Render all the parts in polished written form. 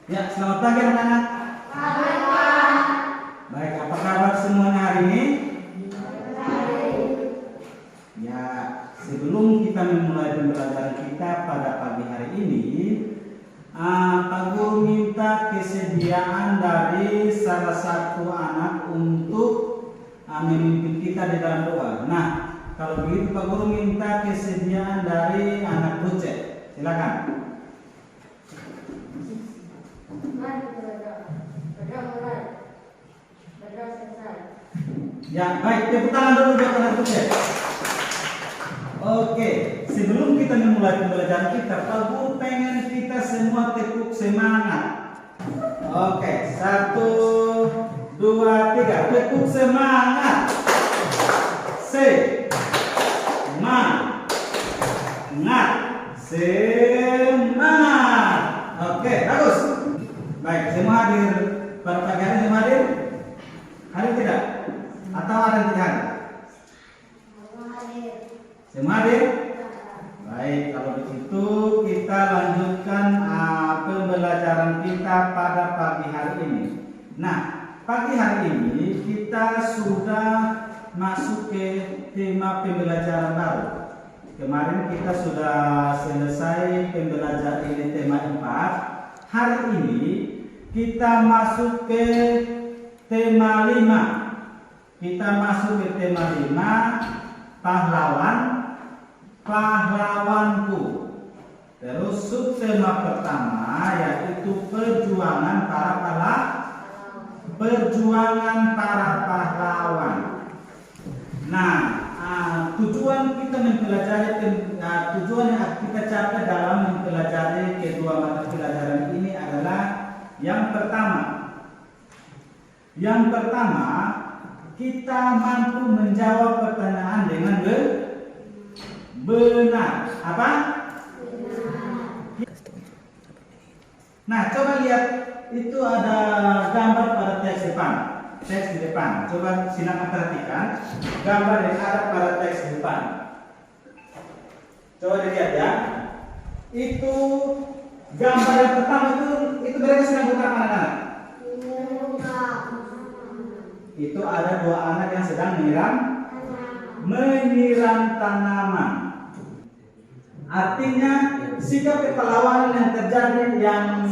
Ya, selamat pagi anak-anak. Baik, apa kabar semuanya hari ini? Ya, sebelum kita memulai pembelajaran kita pada pagi hari ini, Pak Guru minta kesediaan dari salah satu anak untuk memimpin kita di dalam doa. Nah, kalau begitu Pak Guru minta kesediaan dari anak Bucet. Silakan. Ya, baik, tepuk tangan dulu buat anak Bucet. Oke, sebelum kita memulai pembelajaran kita, Pak Guru pengen kita semua tepuk semangat. Oke, 1, 2, 3, tepuk semangat. Semangat. Oke, bagus. Baik, semua hadir pada pagi hari. Semua hadir? Hadir tidak? Atau ada yang tidak hadir? Semua hadir? Baik, kalau begitu kita lanjutkan pembelajaran kita pada pagi hari ini. Nah, pagi hari ini kita sudah masuk ke tema pembelajaran baru. Kemarin kita sudah selesai pembelajaran ini tema 4. Hari ini kita masuk ke tema 5. Kita masuk ke tema 5, pahlawanku. Terus subtema pertama yaitu perjuangan para pahlawan. Nah, tujuan kita mempelajari tujuan yang kita capai dalam mempelajari kedua mata pelajaran ini adalah yang pertama kita mampu menjawab pertanyaan dengan benar. Apa? Nah, coba lihat, itu ada gambar pada teks di depan. Coba silakan perhatikan gambar yang ada pada teks di depan. Coba dilihat ya. Itu gambar yang pertama itu mereka sedang buka anak-anak. Itu ada dua anak yang sedang menyiram tanaman. Artinya sikap kepahlawanan yang terjadi yang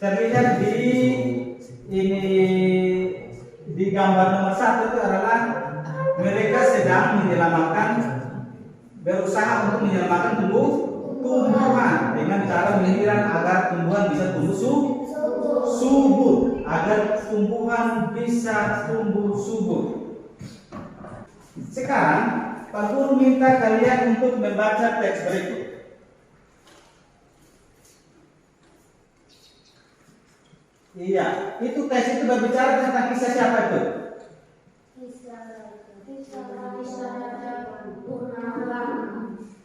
terlihat di gambar nomor 1 itu adalah mereka sedang berusaha untuk menyelamatkan tumbuhan dengan cara menyiram agar tumbuhan bisa tumbuh subur, Sekarang Pak Guru minta kalian untuk membaca teks berikut. Iya, itu teks itu berbicara tentang kisah siapa itu?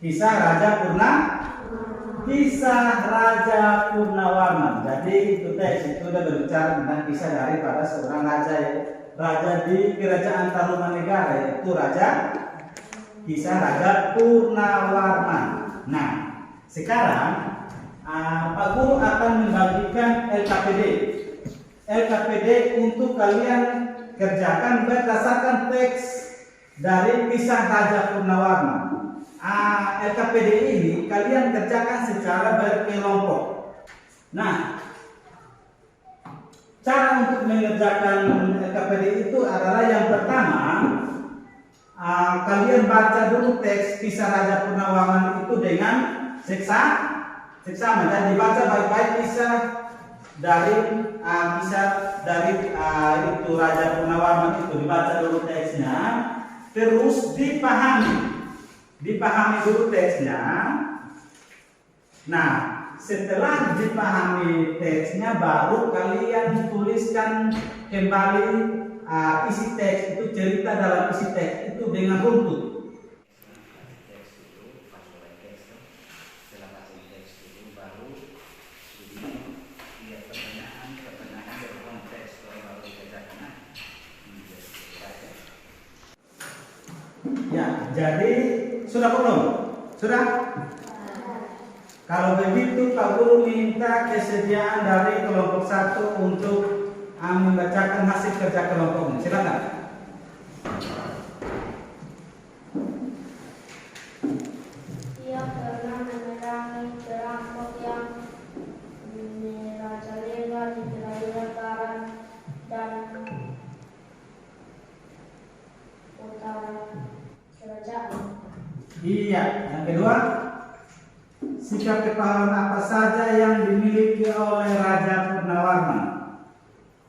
Kisah Raja Purnawarman. Jadi itu teks itu sudah berbicara tentang kisah daripada seorang raja di kerajaan Tarumanegara, yaitu kisah Raja Purnawarman. Nah, sekarang Pak Guru akan membagikan LKPD untuk kalian kerjakan berdasarkan teks dari kisah Raja Purnawarman. LKPD ini kalian kerjakan secara berkelompok. Nah, cara untuk mengerjakan LKPD itu adalah yang pertama, kalian baca dulu teks kisah Raja Purnawarman itu dengan seksama dan dibaca baik-baik kisah dari itu Raja Purnawarman itu dibaca dulu teksnya, terus dipahami dulu teksnya. Nah, setelah dipahami teksnya baru kalian tuliskan kembali isi teks itu, cerita dalam isi teks itu dengan runtut. Ya, jadi sudah belum? Sudah? Kalau begitu Pak Guru minta kesediaan dari kelompok 1 untuk membacakan hasil kerja kelompoknya. Silakan. Ia pernah memerangi perampok yang merajalela di wilayah barat dan utara kerajaan. Iya. Yang kedua, sikap kepahlawanan apa saja yang dimiliki oleh Raja Purnawarman?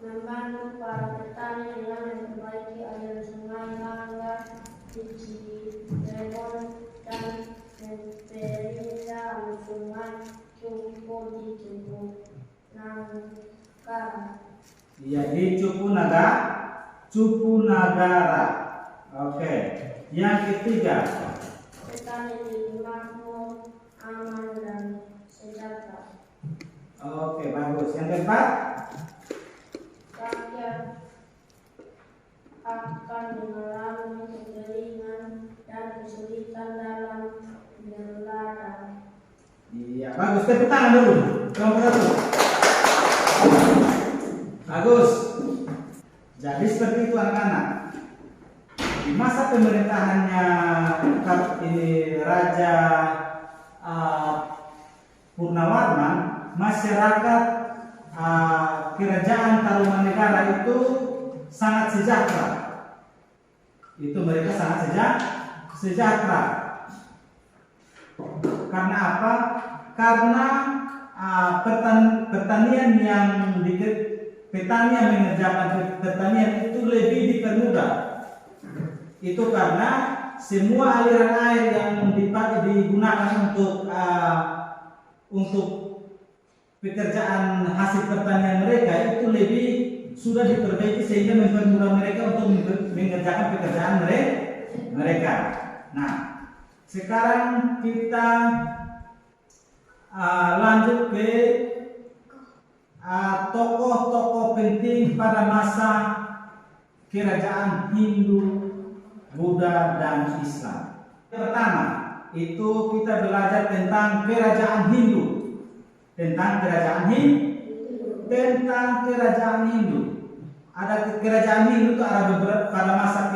Membantu para petani yang memperbaiki aliran sungai Mangga di Cirebon dan memperbaiki sungai Cupu di Cupu Nagara. Iya, di Cupu Nagara. Oke. Yang ketiga, Petani di makmur, aman dan sejahtera. oke, bagus. Yang keempat, Rakyat akan mengalami kekeringan dan kesulitan dalam berladang. iya, bagus. Tepuk tangan dulu. Kelompok 1. Bagus. Jadi seperti itu anak-anak. Di masa pemerintahannya ini Raja Purnawarman, masyarakat kerajaan Tarumanegara itu sangat sejahtera. Itu mereka sangat sejahtera. Karena apa? Karena pertanian yang petani yang mengerjakan pertanian itu lebih dipermudah. Itu karena semua aliran air yang digunakan untuk pekerjaan hasil pertanian mereka itu lebih sudah diperbaiki sehingga mempermudah mereka untuk mengerjakan pekerjaan mereka. Nah, sekarang kita lanjut ke tokoh-tokoh penting pada masa kerajaan Hindu, Buddha, dan Islam. Yang pertama, itu kita belajar tentang kerajaan Hindu. Tentang kerajaan Hindu. Ada kerajaan Hindu itu ada beberapa pada masa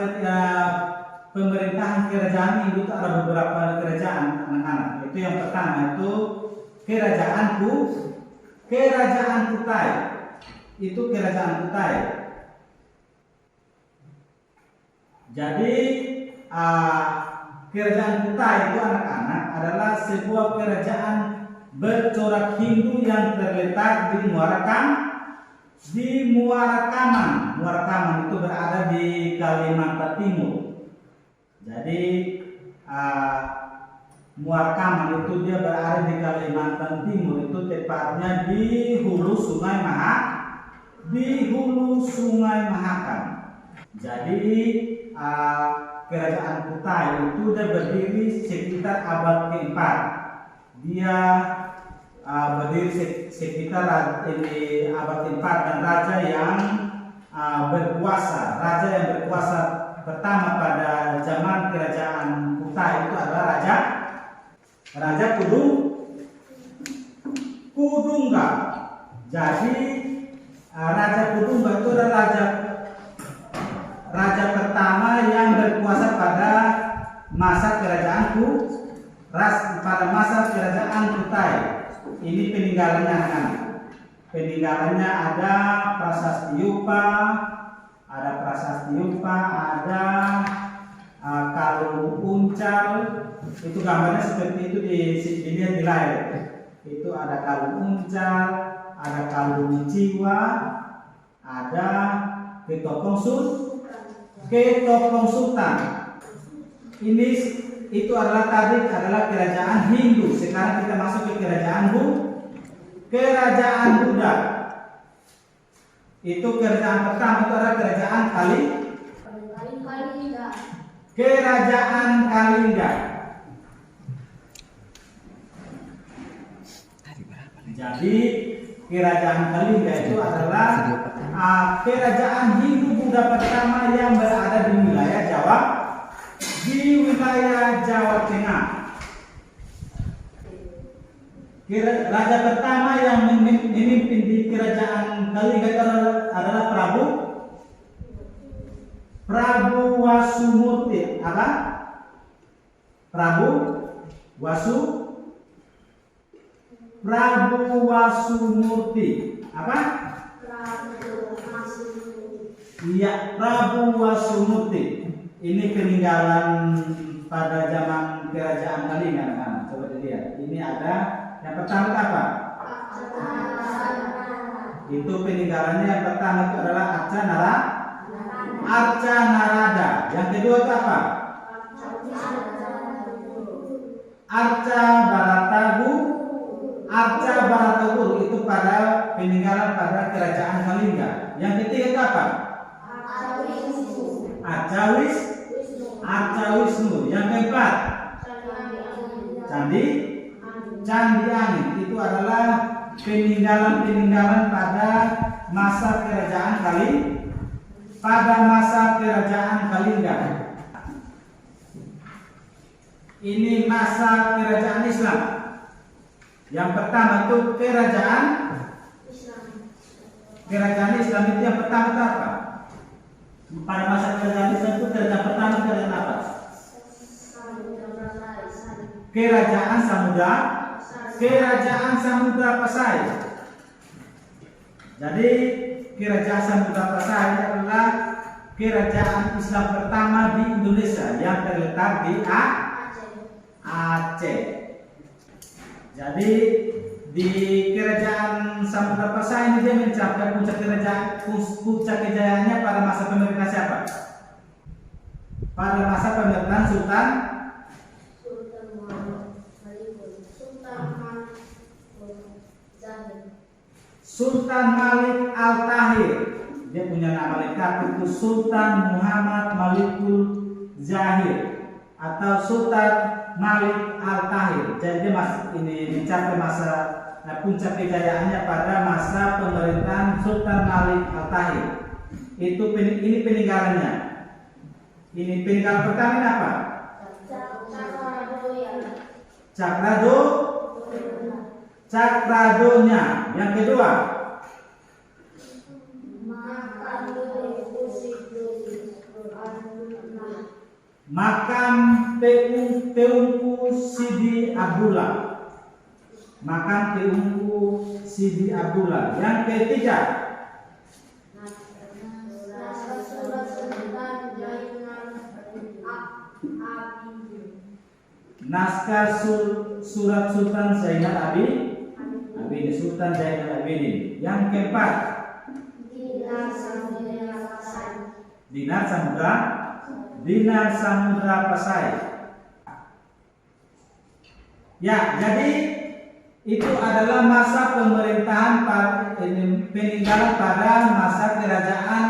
pemerintahan kerajaan Hindu itu ada beberapa kerajaan anak-anak. Itu yang pertama itu kerajaan Kutai. Itu kerajaan Kutai. Jadi kerajaan Kutai itu anak-anak adalah sebuah kerajaan bercorak Hindu yang terletak di Muarakaman. Muarakaman itu berada di Kalimantan Timur. Jadi Muarakaman itu dia berada di Kalimantan Timur, itu tepatnya di hulu Sungai Mahakam. Jadi kerajaan Kutai itu dia berdiri sekitar abad ke-4. Dia berdiri sekitar abad ke-4 dan raja yang berkuasa pertama pada zaman kerajaan Kutai itu adalah Raja Kudungga. Jadi Raja Kudungga itu adalah raja pertama yang berkuasa pada masa kerajaan Kutai. Ini peninggalannya kan. Peninggalannya ada prasasti Yupa, ada kalung uncal. Itu gambarnya seperti itu dilihat di layar. Itu ada kalung uncal, ada kalung jiwa, ada ketopong sultan. Ini itu adalah kerajaan Hindu. Sekarang kita masuk ke kerajaan Buddha. Itu kerajaan pertama itu adalah kerajaan Kalinga. Jadi kerajaan Kalinga itu adalah kerajaan Hindu Buddha pertama yang berada di wilayah Jawa Tengah. Raja pertama yang memimpin di kerajaan Kalingga adalah Prabu Wasumurti. Apa? Prabu Wasumurti. Apa? Iya, Prabu Wasumurti. Ini peninggalan pada zaman kerajaan Kalingga, kan? Coba dilihat. Ini ada yang pertama apa? Itu peninggalannya yang pertama itu adalah Arca Narada. Yang kedua itu apa? Arca Barataguru itu pada peninggalan pada kerajaan Kalingga. Yang ketiga itu apa? Arca Wisnu. Yang keempat Candi Angin. Itu adalah peninggalan pada masa kerajaan Kalingga. Ini masa kerajaan Islam. Yang pertama itu kerajaan Islam itu yang pertama itu apa? Pada masa kerajaan Islam itu kerajaan pertama kerajaan apa? Kerajaan Samudra Pasai. Jadi kerajaan Samudra Pasai adalah kerajaan Islam pertama di Indonesia yang terletak di Aceh. Jadi di kerajaan Samudra Pasai ini dia mencapai puncak kejayaannya pada masa pemerintahan siapa? Pada masa pemerintahan Sultan Malik Al-Tahir. Dia punya nama lengkap itu Sultan Muhammad Malikul Zahir atau Sultan Malik Al-Tahir. Jadi dia mencapai masa puncak kejayaannya pada masa pemerintahan Sultan Malik Al-Tahir. Ini peninggalannya. Ini peninggalan pertama apa? Cakradonya. Yang kedua makam Teungku Sidi Abdullah. Yang ketiga naskah surat Sultan Zainal Abidin. Yang keempat Dinar Samudra Pasai. Ya, jadi itu adalah masa pemerintahan peninggalan pada masa kerajaan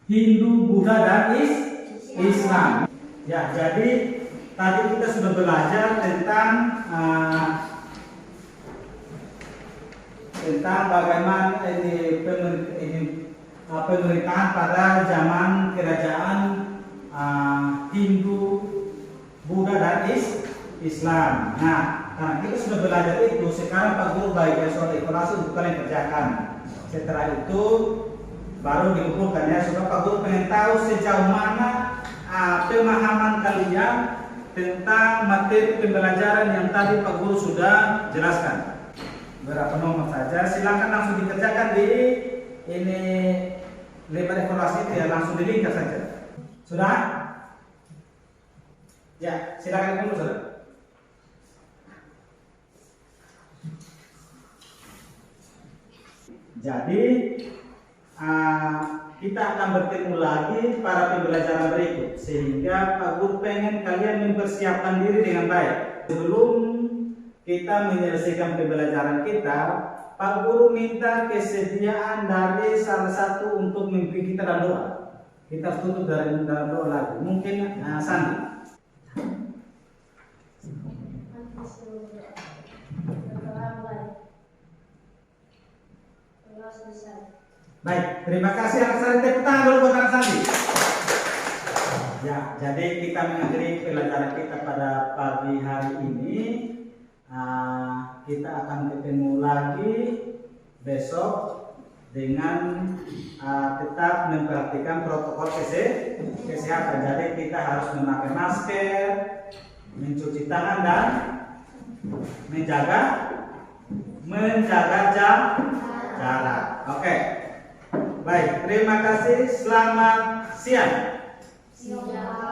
Hindu, Buddha dan Islam. Ya, jadi tadi kita sudah belajar tentang bagaimana pemerintahan pada zaman kerajaan Hindu, Buddha dan Islam. Nah, karena kita sudah belajar itu, sekarang Pak Guru bagikan soal evaluasi untuk kalian kerjakan. Setelah itu baru dikumpulkan ya, supaya Pak Guru pengen tahu sejauh mana pemahaman kalian tentang materi pembelajaran yang tadi Pak Guru sudah jelaskan. Berapa nomor saja, silakan langsung dikerjakan di ini lebar evaluasi itu ya, langsung dilingkar saja. Sudah? Ya, silakan dulu saudara. Jadi kita akan bertemu lagi pada pembelajaran berikut, sehingga Pak Guru pengen kalian mempersiapkan diri dengan baik. Sebelum kita menyelesaikan pembelajaran kita, Pak Guru minta kesediaan dari salah satu untuk mimpi kita dan doa. Kita harus tutup dalam doa lagi. Mungkin Sandi. Baik, terima kasih anak Sandi. Tepuk tangan dulu buat anak Sandi. Ya, jadi kita mengakhiri pelajaran kita pada pagi hari ini. Kita akan ketemu lagi besok dengan tetap memperhatikan protokol kesehatan. Jadi kita harus memakai masker, mencuci tangan dan menjaga jarak. Oke. Baik, terima kasih. Selamat siang. Siap.